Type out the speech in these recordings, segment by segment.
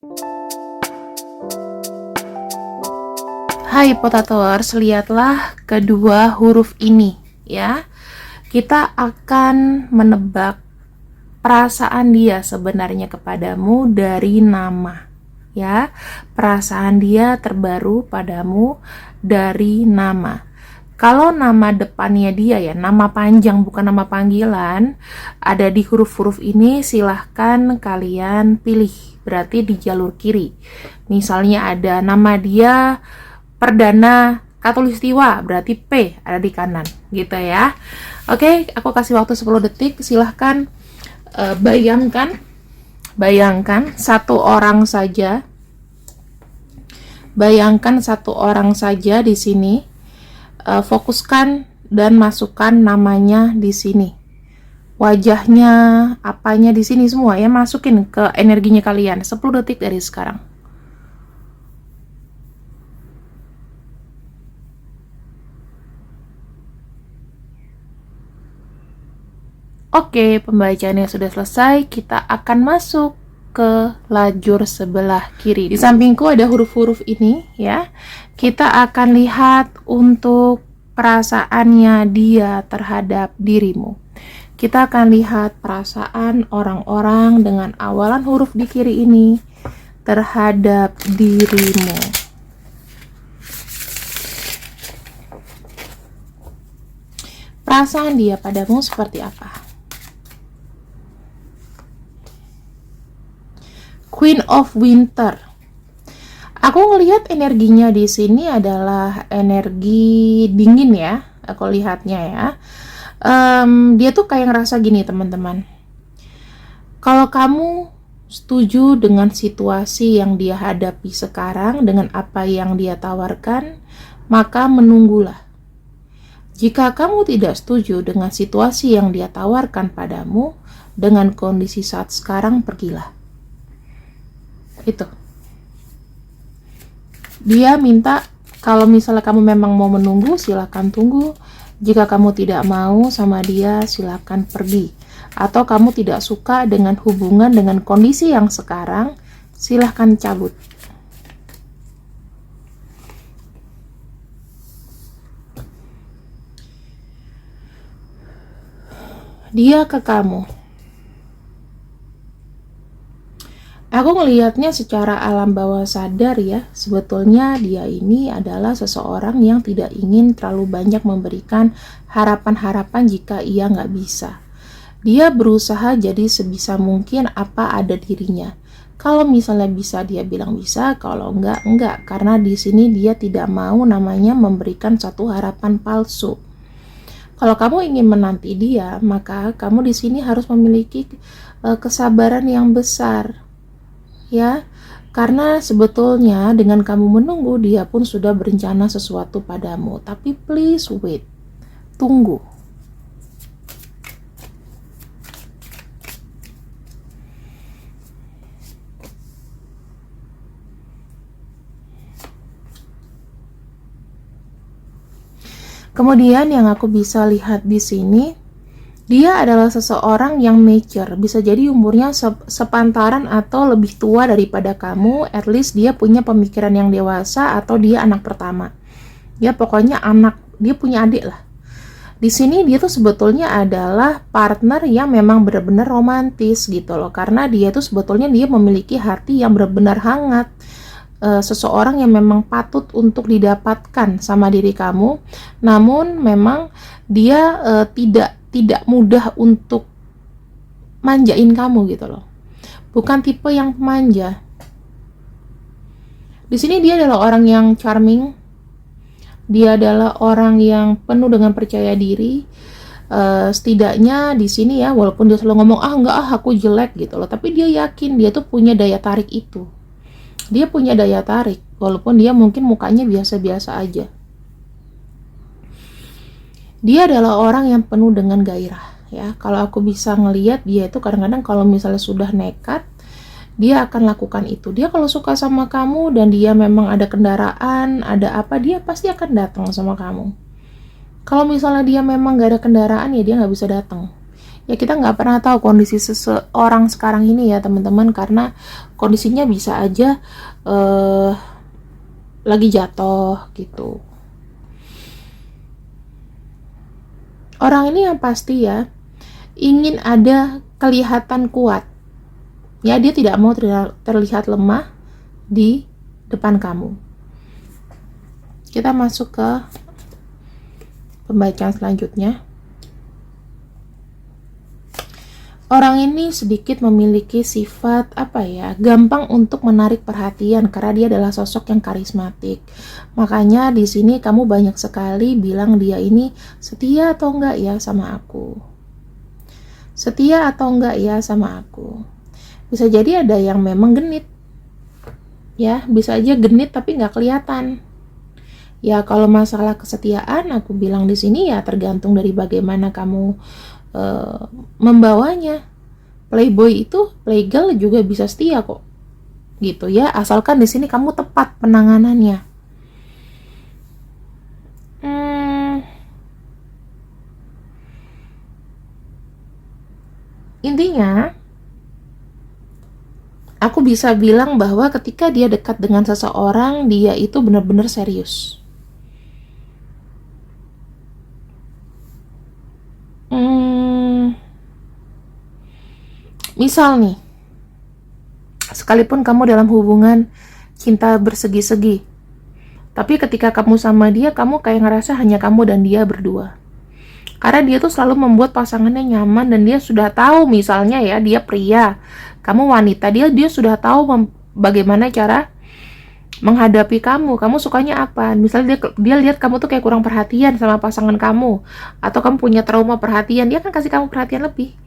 Hai Potatoers, lihatlah kedua huruf ini ya. Kita akan menebak perasaan dia sebenarnya kepadamu dari nama ya. Perasaan dia terbaru padamu dari nama. Kalau nama depannya dia ya, nama panjang bukan nama panggilan, ada di huruf-huruf ini, silahkan kalian pilih. Berarti di jalur kiri. Misalnya ada nama dia Perdana Katulistiwa, berarti P ada di kanan gitu ya. Oke, aku kasih waktu 10 detik. Silahkan bayangkan satu orang saja. Bayangkan satu orang saja di sini. Fokuskan dan masukkan namanya di sini. Wajahnya, apanya di sini semua ya, masukin ke energinya kalian. 10 detik dari sekarang. Oke, pembacaannya sudah selesai. Kita akan masuk ke lajur sebelah kiri. Di sampingku ada huruf-huruf ini ya. Kita akan lihat untuk perasaannya dia terhadap dirimu. Kita akan lihat perasaan orang-orang dengan awalan huruf di kiri ini terhadap dirimu. Perasaan dia padamu seperti apa? Queen of Winter. Aku ngelihat energinya di sini adalah energi dingin ya. Aku lihatnya ya. Dia tuh kayak ngerasa gini teman-teman. Kalau kamu setuju dengan situasi yang dia hadapi sekarang, dengan apa yang dia tawarkan, maka menunggulah. Jika kamu tidak setuju dengan situasi yang dia tawarkan padamu, dengan kondisi saat sekarang, pergilah. Itu. Dia minta kalau misalnya kamu memang mau menunggu, silakan tunggu. Jika kamu tidak mau sama dia, silakan pergi. Atau kamu tidak suka dengan hubungan dengan kondisi yang sekarang, silakan cabut. Dia ke kamu. Aku ngelihatnya secara alam bawah sadar ya, sebetulnya dia ini adalah seseorang yang tidak ingin terlalu banyak memberikan harapan-harapan jika ia nggak bisa. Dia berusaha jadi sebisa mungkin apa ada dirinya. Kalau misalnya bisa dia bilang bisa, kalau enggak. Karena di sini dia tidak mau namanya memberikan satu harapan palsu. Kalau kamu ingin menanti dia, maka kamu di sini harus memiliki kesabaran yang besar. Ya, karena sebetulnya dengan kamu menunggu, dia pun sudah berencana sesuatu padamu. Tapi please wait, tunggu. Kemudian yang aku bisa lihat di sini, dia adalah seseorang yang mature, bisa jadi umurnya sepantaran atau lebih tua daripada kamu. At least dia punya pemikiran yang dewasa, atau dia anak pertama. Dia pokoknya dia punya adik lah. Di sini dia tuh sebetulnya adalah partner yang memang benar-benar romantis gitu loh. Karena dia tuh sebetulnya dia memiliki hati yang benar-benar hangat. Seseorang yang memang patut untuk didapatkan sama diri kamu. Namun memang dia tidak mudah untuk manjain kamu gitu loh. Bukan tipe yang manja. Di sini dia adalah orang yang charming. Dia adalah orang yang penuh dengan percaya diri. Setidaknya di sini ya, walaupun dia selalu ngomong enggak aku jelek gitu loh, tapi dia yakin dia tuh punya daya tarik itu. Dia punya daya tarik walaupun dia mungkin mukanya biasa-biasa aja. Dia adalah orang yang penuh dengan gairah ya. Kalau aku bisa ngelihat dia itu kadang-kadang kalau misalnya sudah nekat, dia akan lakukan itu. Dia kalau suka sama kamu dan dia memang ada kendaraan, ada apa, dia pasti akan datang sama kamu. Kalau misalnya dia memang gak ada kendaraan, ya dia gak bisa datang. Ya kita nggak pernah tahu kondisi seseorang sekarang ini ya teman-teman, karena kondisinya bisa aja lagi jatuh gitu. Orang ini yang pasti ya ingin ada kelihatan kuat. Ya, dia tidak mau terlihat lemah di depan kamu. Kita masuk ke pembacaan selanjutnya. Orang ini sedikit memiliki sifat gampang untuk menarik perhatian karena dia adalah sosok yang karismatik. Makanya di sini kamu banyak sekali bilang dia ini setia atau enggak ya sama aku. Setia atau enggak ya sama aku. Bisa jadi ada yang memang genit. Ya, bisa aja genit tapi nggak kelihatan. Ya, kalau masalah kesetiaan aku bilang di sini ya tergantung dari bagaimana kamu membawanya. Playboy itu, playgirl juga bisa setia kok, gitu ya, asalkan di sini kamu tepat penanganannya. Intinya, aku bisa bilang bahwa ketika dia dekat dengan seseorang, dia itu benar-benar serius. Misal nih, sekalipun kamu dalam hubungan cinta bersegi-segi, tapi ketika kamu sama dia, kamu kayak ngerasa hanya kamu dan dia berdua. Karena dia tuh selalu membuat pasangannya nyaman dan dia sudah tahu, misalnya ya, dia pria, kamu wanita, dia sudah tahu bagaimana cara menghadapi kamu. Kamu sukanya apa? Misalnya dia lihat kamu tuh kayak kurang perhatian sama pasangan kamu, atau kamu punya trauma perhatian, dia kan kasih kamu perhatian lebih.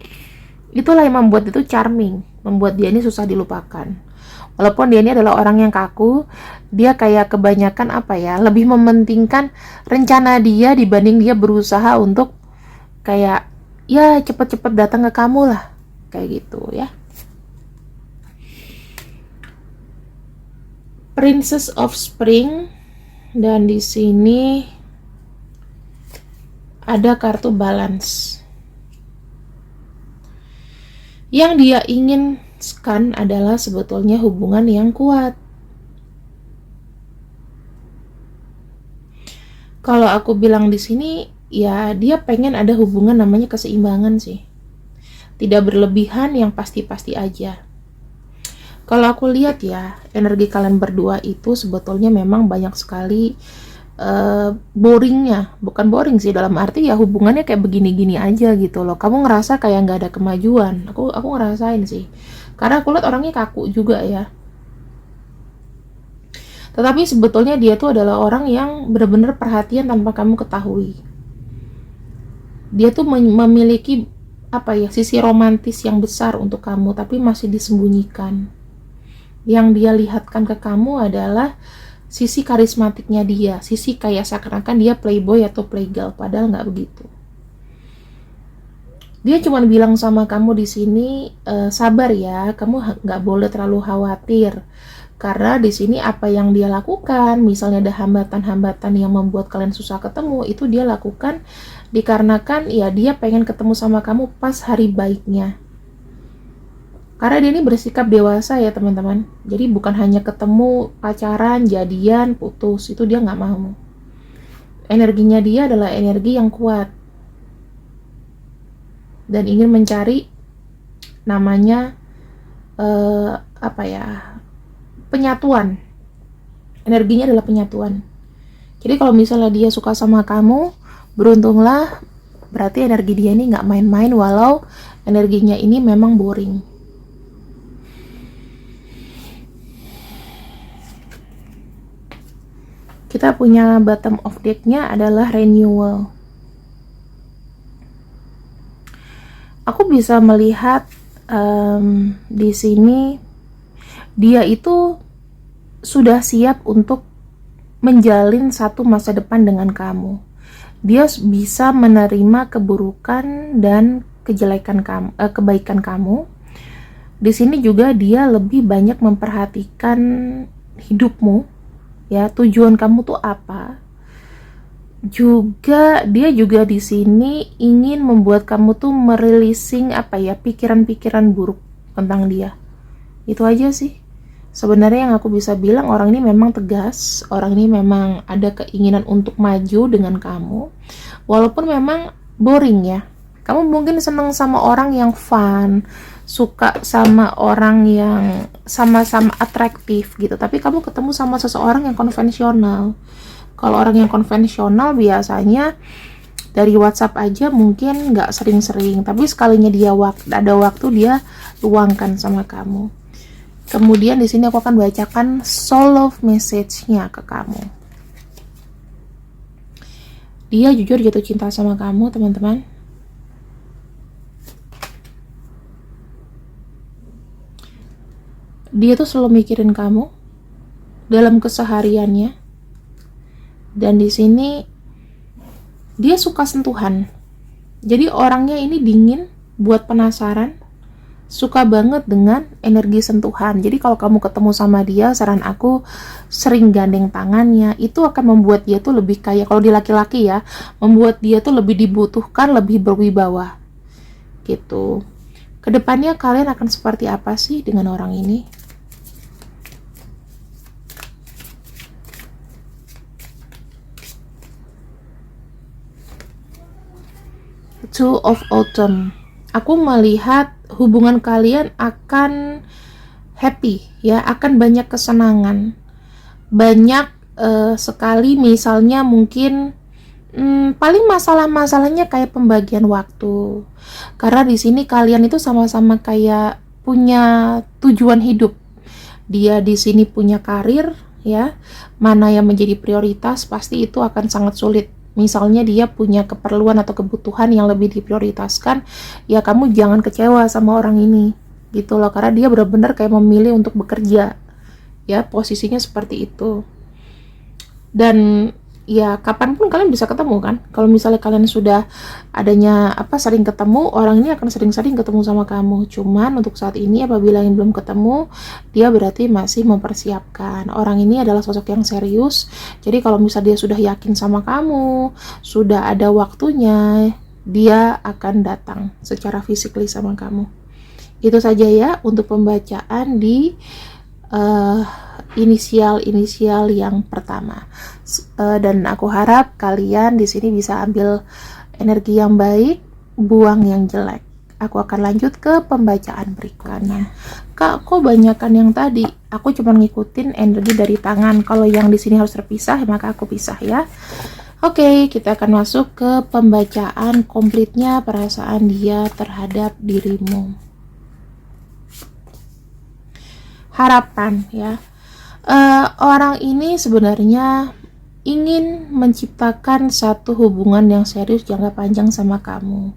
Itulah yang membuat itu charming, membuat dia ini susah dilupakan. Walaupun dia ini adalah orang yang kaku, dia kayak kebanyakan lebih mementingkan rencana dia dibanding dia berusaha untuk kayak ya cepet-cepet datang ke kamu lah, kayak gitu ya. Princess of Spring, dan di sini ada kartu balance. Yang dia inginkan adalah sebetulnya hubungan yang kuat. Kalau aku bilang di sini, ya dia pengen ada hubungan namanya keseimbangan sih. Tidak berlebihan, yang pasti-pasti aja. Kalau aku lihat ya, energi kalian berdua itu sebetulnya memang banyak sekali boringnya. Bukan boring sih, dalam arti ya hubungannya kayak begini-gini aja gitu loh. Kamu ngerasa kayak nggak ada kemajuan. Aku ngerasain sih, karena aku lihat orangnya kaku juga ya. Tetapi sebetulnya dia tuh adalah orang yang benar-benar perhatian tanpa kamu ketahui. Dia tuh memiliki sisi romantis yang besar untuk kamu, tapi masih disembunyikan. Yang dia lihatkan ke kamu adalah sisi karismatiknya dia, sisi kayak seakan-akan dia playboy atau playgirl, padahal nggak begitu. Dia cuma bilang sama kamu di sini, sabar ya, kamu nggak boleh terlalu khawatir, karena di sini apa yang dia lakukan, misalnya ada hambatan-hambatan yang membuat kalian susah ketemu, itu dia lakukan dikarenakan ya dia pengen ketemu sama kamu pas hari baiknya. Karena dia ini bersikap dewasa ya teman-teman. Jadi bukan hanya ketemu, pacaran, jadian, putus. Itu dia nggak mau. Energinya dia adalah energi yang kuat. Dan ingin mencari namanya penyatuan. Energinya adalah penyatuan. Jadi kalau misalnya dia suka sama kamu, beruntunglah. Berarti energi dia ini nggak main-main, walau energinya ini memang boring. Kita punya bottom of deck-nya adalah renewal. Aku bisa melihat di sini dia itu sudah siap untuk menjalin satu masa depan dengan kamu. Dia bisa menerima keburukan dan kejelekan kamu, kebaikan kamu. Di sini juga dia lebih banyak memperhatikan hidupmu. Ya, tujuan kamu tuh apa? Juga dia juga di sini ingin membuat kamu tuh merilising apa ya, pikiran-pikiran buruk tentang dia. Itu aja sih. Sebenarnya yang aku bisa bilang, orang ini memang tegas, orang ini memang ada keinginan untuk maju dengan kamu. Walaupun memang boring ya. Kamu mungkin seneng sama orang yang fun, suka sama orang yang sama-sama atraktif gitu. Tapi kamu ketemu sama seseorang yang konvensional. Kalau orang yang konvensional biasanya dari WhatsApp aja mungkin nggak sering-sering, tapi sekalinya dia ada waktu dia luangkan sama kamu. Kemudian di sini aku akan bacakan soul love message-nya ke kamu. Dia jujur jatuh cinta sama kamu, teman-teman. Dia tuh selalu mikirin kamu dalam kesehariannya. Dan di sini dia suka sentuhan. Jadi orangnya ini dingin, buat penasaran, suka banget dengan energi sentuhan. Jadi kalau kamu ketemu sama dia, saran aku sering gandeng tangannya. Itu akan membuat dia tuh lebih kayak, kalau di laki-laki ya, membuat dia tuh lebih dibutuhkan, lebih berwibawa gitu. Kedepannya kalian akan seperti apa sih dengan orang ini? Two of Autumn. Aku melihat hubungan kalian akan happy ya, akan banyak kesenangan. Banyak sekali, misalnya mungkin paling masalah-masalahnya kayak pembagian waktu. Karena di sini kalian itu sama-sama kayak punya tujuan hidup. Dia di sini punya karir ya, mana yang menjadi prioritas pasti itu akan sangat sulit. Misalnya dia punya keperluan atau kebutuhan yang lebih diprioritaskan, ya kamu jangan kecewa sama orang ini gitu loh, karena dia benar-benar kayak memilih untuk bekerja ya, posisinya seperti itu. Dan ya kapanpun kalian bisa ketemu kan, kalau misalnya kalian sudah adanya sering ketemu, orang ini akan sering-sering ketemu sama kamu. Cuman untuk saat ini apabila yang belum ketemu, dia berarti masih mempersiapkan. Orang ini adalah sosok yang serius, jadi kalau misalnya dia sudah yakin sama kamu, sudah ada waktunya, dia akan datang secara physically sama kamu. Itu saja ya untuk pembacaan di inisial yang pertama. Dan aku harap kalian di sini bisa ambil energi yang baik, buang yang jelek. Aku akan lanjut ke pembacaan berikutnya. Kak, kok banyakan yang tadi? Aku cuma ngikutin energi dari tangan. Kalau yang di sini harus terpisah, maka aku pisah ya. Oke, kita akan masuk ke pembacaan komplitnya perasaan dia terhadap dirimu. Harapan ya. Orang ini sebenarnya ingin menciptakan satu hubungan yang serius jangka panjang sama kamu.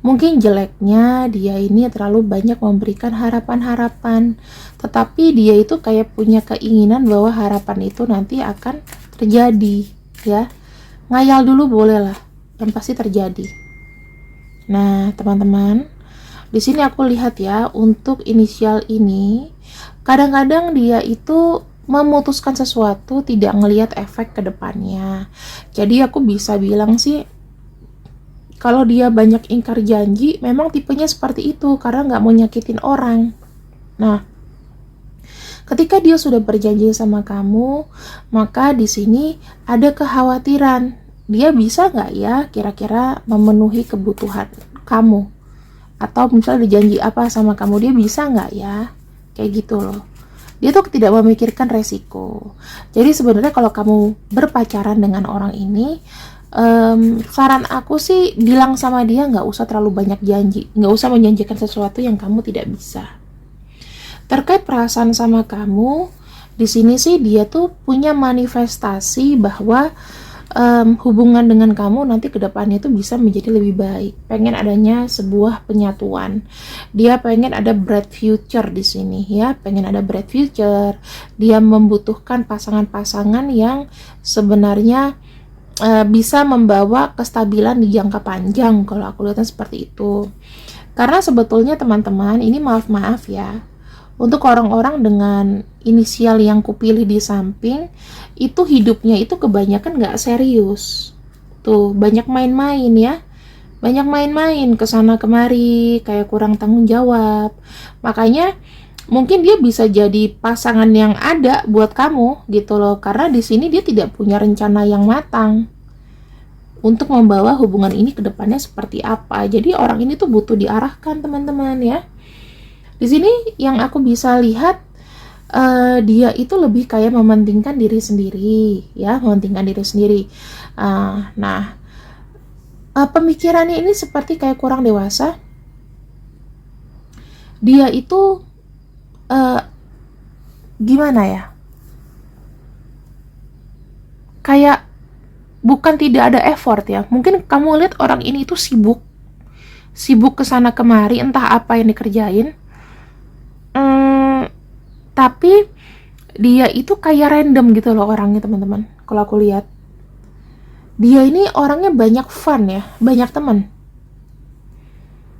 Mungkin jeleknya dia ini terlalu banyak memberikan harapan-harapan, tetapi dia itu kayak punya keinginan bahwa harapan itu nanti akan terjadi ya. Ngayal dulu boleh lah, yang pasti terjadi. Nah teman-teman, di sini aku lihat ya, untuk inisial ini kadang-kadang dia itu memutuskan sesuatu tidak ngelihat efek ke depannya. Jadi aku bisa bilang sih, kalau dia banyak ingkar janji, memang tipenya seperti itu karena nggak mau nyakitin orang. Nah, ketika dia sudah berjanji sama kamu, maka di sini ada kekhawatiran, dia bisa nggak ya kira-kira memenuhi kebutuhan kamu? Atau misalnya dijanji apa sama kamu, dia bisa nggak ya? Kayak gitu loh. Dia tuh tidak memikirkan resiko. Jadi sebenarnya kalau kamu berpacaran dengan orang ini, saran aku sih bilang sama dia nggak usah terlalu banyak janji, nggak usah menjanjikan sesuatu yang kamu tidak bisa. Terkait perasaan sama kamu, di sini sih dia tuh punya manifestasi bahwa hubungan dengan kamu nanti ke depannya itu bisa menjadi lebih baik. Pengen adanya sebuah penyatuan. Dia pengen ada bright future di sini ya, pengen ada bright future. Dia membutuhkan pasangan-pasangan yang sebenarnya bisa membawa kestabilan di jangka panjang, kalau aku lihatnya seperti itu. Karena sebetulnya teman-teman, ini maaf-maaf ya, untuk orang-orang dengan inisial yang kupilih di samping, itu hidupnya itu kebanyakan nggak serius. Tuh, banyak main-main ya. Banyak main-main ke sana kemari, kayak kurang tanggung jawab. Makanya mungkin dia bisa jadi pasangan yang ada buat kamu gitu loh. Karena di sini dia tidak punya rencana yang matang untuk membawa hubungan ini ke depannya seperti apa. Jadi orang ini tuh butuh diarahkan, teman-teman ya. Di sini yang aku bisa lihat, dia itu lebih kayak mementingkan diri sendiri ya, mementingkan diri sendiri. Nah, pemikirannya ini seperti kayak kurang dewasa. Dia itu gimana ya, kayak bukan tidak ada effort ya. Mungkin kamu lihat orang ini itu sibuk kesana kemari, entah apa yang dikerjain. Tapi dia itu kayak random gitu loh orangnya, teman-teman. Kalau aku lihat, dia ini orangnya banyak fun ya, banyak teman,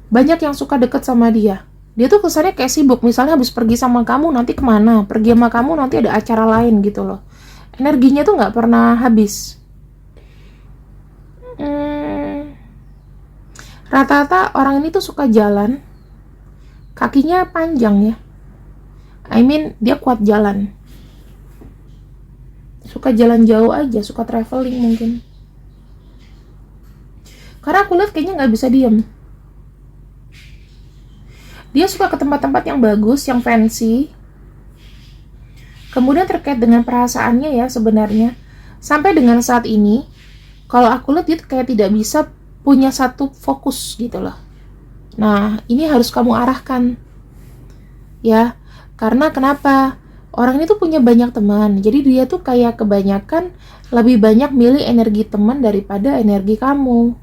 banyak yang suka deket sama dia. Dia tuh kesannya kayak sibuk, misalnya habis pergi sama kamu nanti kemana, pergi sama kamu nanti ada acara lain gitu loh. Energinya tuh nggak pernah habis. Rata-rata orang ini tuh suka jalan, kakinya panjang ya. I mean, dia kuat jalan. Suka jalan jauh aja, suka traveling mungkin. Karena aku lihat kayaknya nggak bisa diem. Dia suka ke tempat-tempat yang bagus, yang fancy. Kemudian terkait dengan perasaannya ya sebenarnya, sampai dengan saat ini, kalau aku lihat dia kayak tidak bisa punya satu fokus gitu loh. Nah, ini harus kamu arahkan. Ya, karena kenapa? Orang ini tuh punya banyak teman. Jadi dia tuh kayak kebanyakan lebih banyak milih energi teman daripada energi kamu.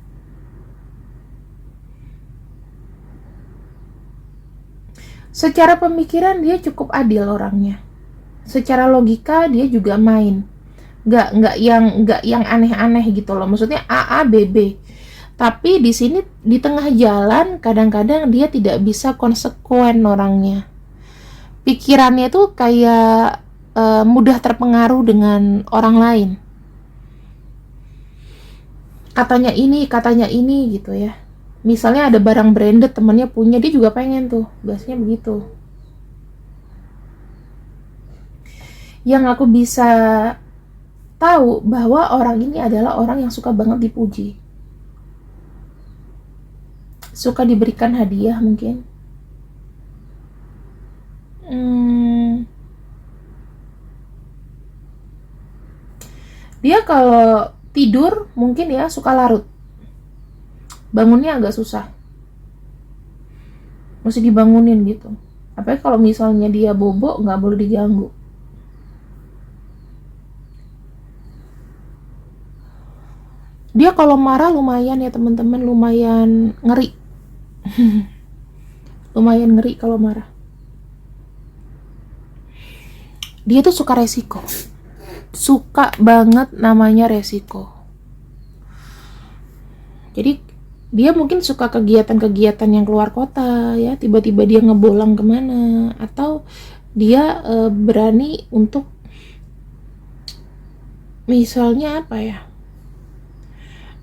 Secara pemikiran dia cukup adil orangnya. Secara logika dia juga main. Nggak yang aneh-aneh gitu loh. Maksudnya A A B B. Tapi di sini di tengah jalan kadang-kadang dia tidak bisa konsekuen orangnya. Pikirannya tuh kayak mudah terpengaruh dengan orang lain. Katanya ini gitu ya. Misalnya ada barang branded temannya punya, dia juga pengen tuh. Biasanya begitu. Yang aku bisa tahu bahwa orang ini adalah orang yang suka banget dipuji. Suka diberikan hadiah mungkin. Dia kalau tidur mungkin ya suka larut. Bangunnya agak susah. Mesti dibangunin gitu. Apalagi kalau misalnya dia bobo, nggak boleh diganggu. Dia kalau marah lumayan ya teman-teman, lumayan ngeri. Lumayan ngeri kalau marah. Dia tuh suka resiko. Suka banget namanya resiko. Jadi dia mungkin suka kegiatan-kegiatan yang keluar kota ya, tiba-tiba dia ngebolang kemana, atau dia berani untuk misalnya apa ya,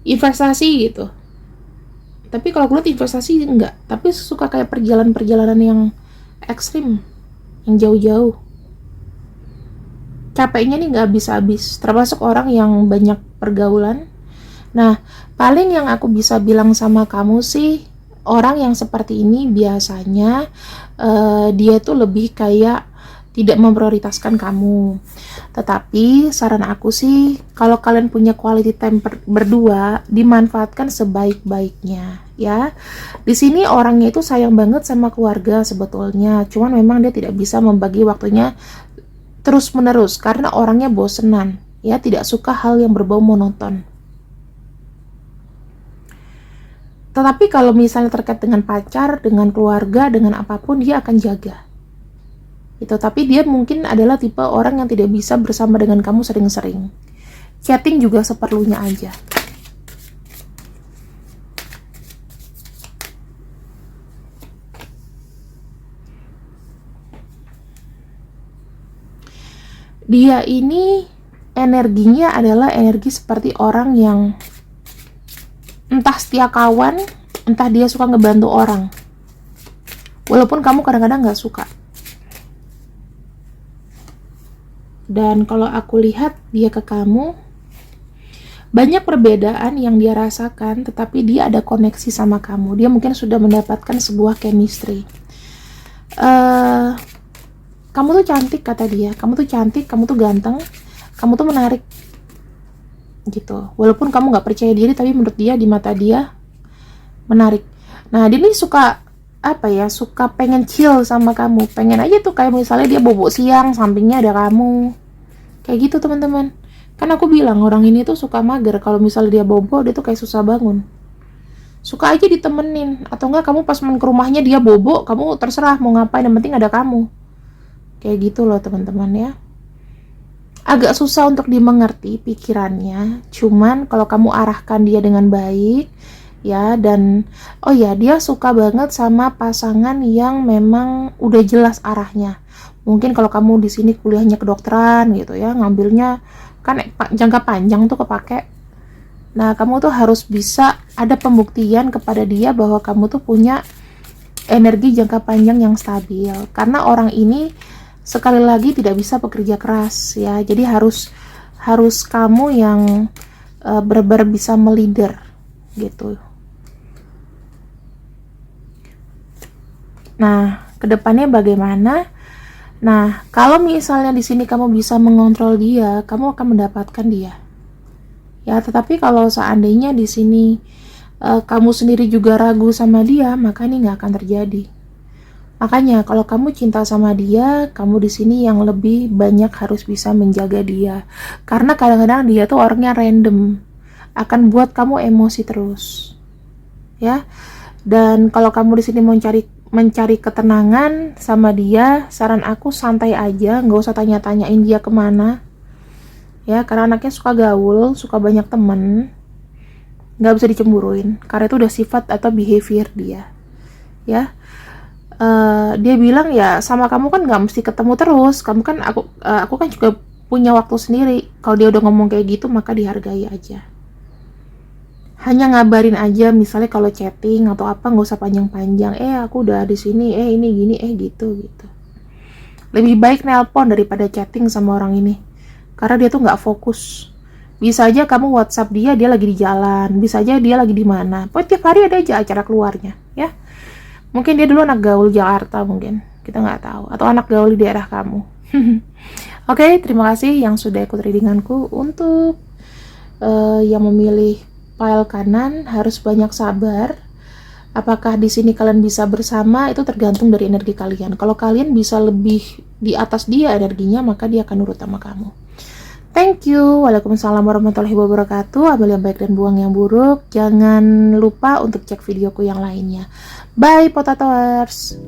investasi gitu. Tapi kalau aku lihat investasi enggak, tapi suka kayak perjalanan-perjalanan yang ekstrim, yang jauh-jauh. Capeknya nih nggak habis-habis, termasuk orang yang banyak pergaulan. Nah, paling yang aku bisa bilang sama kamu sih, orang yang seperti ini biasanya dia tuh lebih kayak tidak memprioritaskan kamu. Tetapi saran aku sih, kalau kalian punya quality time berdua, dimanfaatkan sebaik-baiknya ya. Di sini orangnya itu sayang banget sama keluarga sebetulnya, cuman memang dia tidak bisa membagi waktunya terus-menerus karena orangnya bosenan ya, tidak suka hal yang berbau monoton. Tetapi kalau misalnya terkait dengan pacar, dengan keluarga, dengan apapun, dia akan jaga. Itu, tapi dia mungkin adalah tipe orang yang tidak bisa bersama dengan kamu sering-sering. Chatting juga seperlunya aja. Dia ini energinya adalah energi seperti orang yang entah setia kawan, entah dia suka ngebantu orang. Walaupun kamu kadang-kadang nggak suka. Dan kalau aku lihat dia ke kamu, banyak perbedaan yang dia rasakan, tetapi dia ada koneksi sama kamu. Dia mungkin sudah mendapatkan sebuah chemistry. Kamu tuh cantik, kata dia. Kamu tuh cantik, kamu tuh ganteng, kamu tuh menarik. Gitu. Walaupun kamu nggak percaya diri, tapi menurut dia, di mata dia, menarik. Nah, dia nih suka suka pengen chill sama kamu, pengen aja tuh kayak misalnya dia bobo siang, sampingnya ada kamu, kayak gitu teman-teman. Kan aku bilang orang ini tuh suka mager, kalau misalnya dia bobo dia tuh kayak susah bangun, suka aja ditemenin, atau enggak kamu pas main ke rumahnya dia bobo, kamu terserah mau ngapain, yang penting ada kamu, kayak gitu loh teman-teman ya. Agak susah untuk dimengerti pikirannya, cuman kalau kamu arahkan dia dengan baik ya, dan oh ya, dia suka banget sama pasangan yang memang udah jelas arahnya. Mungkin kalau kamu di sini kuliahnya kedokteran gitu ya, ngambilnya kan jangka panjang tuh kepake. Nah, kamu tuh harus bisa ada pembuktian kepada dia bahwa kamu tuh punya energi jangka panjang yang stabil. Karena orang ini sekali lagi tidak bisa bekerja keras ya. Jadi harus kamu yang benar-benar bisa meleader gitu. Nah, kedepannya bagaimana? Nah, kalau misalnya di sini kamu bisa mengontrol dia, kamu akan mendapatkan dia. Ya, tetapi kalau seandainya di sini kamu sendiri juga ragu sama dia, maka ini nggak akan terjadi. Makanya kalau kamu cinta sama dia, kamu di sini yang lebih banyak harus bisa menjaga dia. Karena kadang-kadang dia tuh orangnya random, akan buat kamu emosi terus. Ya. Dan kalau kamu di sini mau mencari ketenangan sama dia, saran aku santai aja, nggak usah tanya-tanyain dia kemana ya, karena anaknya suka gaul, suka banyak temen, nggak bisa dicemburuin karena itu udah sifat atau behavior dia ya. Dia bilang ya sama kamu kan nggak mesti ketemu terus, kamu kan aku kan juga punya waktu sendiri. Kalau dia udah ngomong kayak gitu, maka dihargai aja. Hanya ngabarin aja, misalnya kalau chatting atau apa, nggak usah panjang-panjang. Aku udah di sini, ini gini, gitu. Lebih baik nelpon daripada chatting sama orang ini, karena dia tuh nggak fokus. Bisa aja kamu WhatsApp dia lagi di jalan, bisa aja dia lagi di mana. Pokoknya tiap hari ada aja acara keluarnya, ya. Mungkin dia dulu anak gaul Jakarta, mungkin kita nggak tahu, atau anak gaul di daerah kamu. Oke, terima kasih yang sudah ikut readinganku. Untuk yang memilih file kanan harus banyak sabar. Apakah di sini kalian bisa bersama, itu tergantung dari energi kalian. Kalau kalian bisa lebih di atas dia energinya, maka dia akan nurut sama kamu. Thank you. Waalaikumsalam warahmatullahi wabarakatuh. Ambil yang baik dan buang yang buruk. Jangan lupa untuk cek videoku yang lainnya. Bye, potatoers.